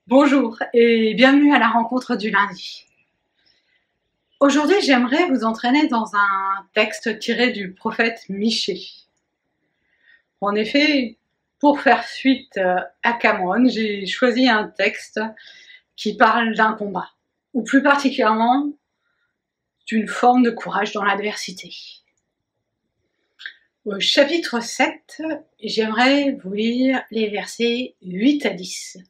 Bonjour et bienvenue à la rencontre du lundi. Aujourd'hui, j'aimerais vous entraîner dans un texte tiré du prophète Michée. En effet, pour faire suite à Cameron, j'ai choisi un texte qui parle d'un combat, ou plus particulièrement d'une forme de courage dans l'adversité. Au chapitre 7, j'aimerais vous lire les versets 8 à 10.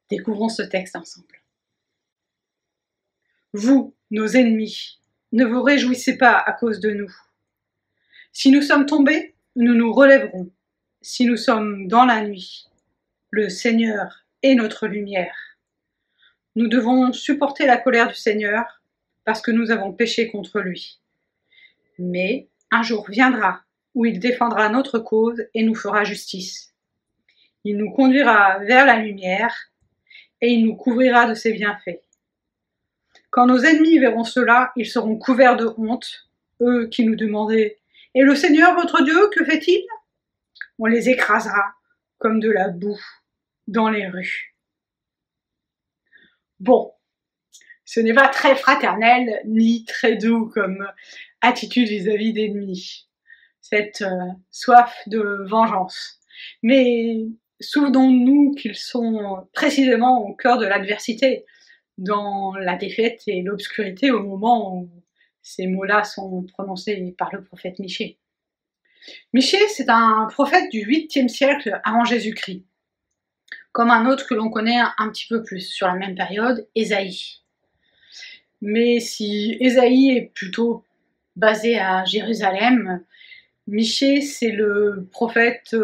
Découvrons ce texte ensemble. Vous, nos ennemis, ne vous réjouissez pas à cause de nous. Si nous sommes tombés, nous nous relèverons. Si nous sommes dans la nuit, le Seigneur est notre lumière. Nous devons supporter la colère du Seigneur parce que nous avons péché contre lui. Mais un jour viendra où il défendra notre cause et nous fera justice. Il nous conduira vers la lumière et il nous couvrira de ses bienfaits. Quand nos ennemis verront cela, ils seront couverts de honte, eux qui nous demandaient « Et le Seigneur votre Dieu, que fait-il » On les écrasera comme de la boue dans les rues. Bon, ce n'est pas très fraternel ni très doux comme attitude vis-à-vis d'ennemis, cette soif de vengeance. Mais souvenons-nous qu'ils sont précisément au cœur de l'adversité, dans la défaite et l'obscurité au moment où ces mots-là sont prononcés par le prophète Michée. Michée, c'est un prophète du 8e siècle avant Jésus-Christ, comme un autre que l'on connaît un petit peu plus sur la même période, Ésaïe. Mais si Ésaïe est plutôt basé à Jérusalem, Michée, c'est le prophète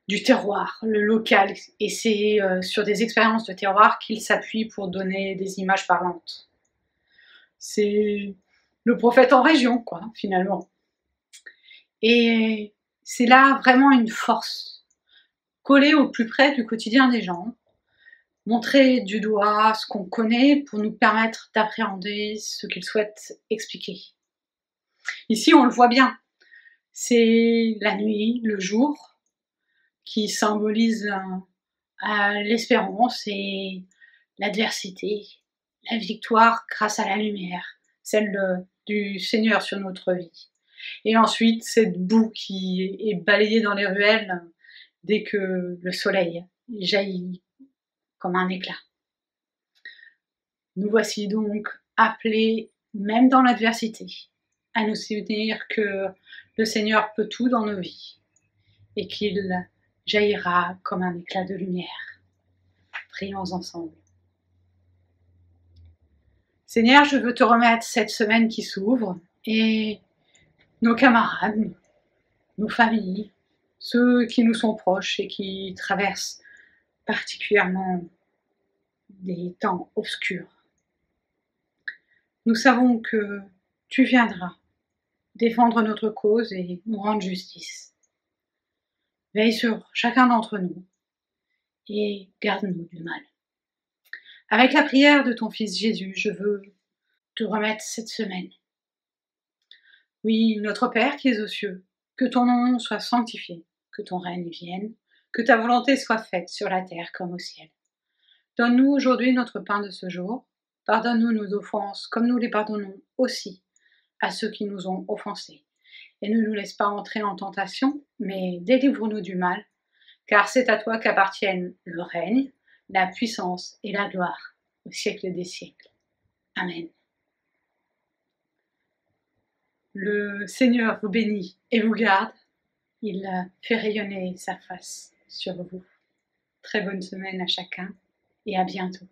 du terroir, le local, et c'est sur des expériences de terroir qu'il s'appuie pour donner des images parlantes. C'est le prophète en région, quoi, finalement. Et c'est là vraiment une force, coller au plus près du quotidien des gens, montrer du doigt ce qu'on connaît pour nous permettre d'appréhender ce qu'ils souhaitent expliquer. Ici, on le voit bien, c'est la nuit, le jour, qui symbolise l'espérance et l'adversité, la victoire grâce à la lumière, celle du Seigneur sur notre vie. Et ensuite, cette boue qui est balayée dans les ruelles dès que le soleil jaillit comme un éclat. Nous voici donc appelés, même dans l'adversité, à nous souvenir que le Seigneur peut tout dans nos vies et qu'il jaillira comme un éclat de lumière. Prions ensemble. Seigneur, je veux te remettre cette semaine qui s'ouvre et nos camarades, nos familles, ceux qui nous sont proches et qui traversent particulièrement des temps obscurs. Nous savons que tu viendras défendre notre cause et nous rendre justice. Veille sur chacun d'entre nous et garde-nous du mal. Avec la prière de ton Fils Jésus, je veux te remettre cette semaine. Oui, notre Père qui es aux cieux, que ton nom soit sanctifié, que ton règne vienne, que ta volonté soit faite sur la terre comme au ciel. Donne-nous aujourd'hui notre pain de ce jour. Pardonne-nous nos offenses comme nous les pardonnons aussi à ceux qui nous ont offensés. Et ne nous laisse pas entrer en tentation, mais délivre-nous du mal, car c'est à toi qu'appartiennent le règne, la puissance et la gloire au siècle des siècles. Amen. Le Seigneur vous bénit et vous garde. Il fait rayonner sa face sur vous. Très bonne semaine à chacun et à bientôt.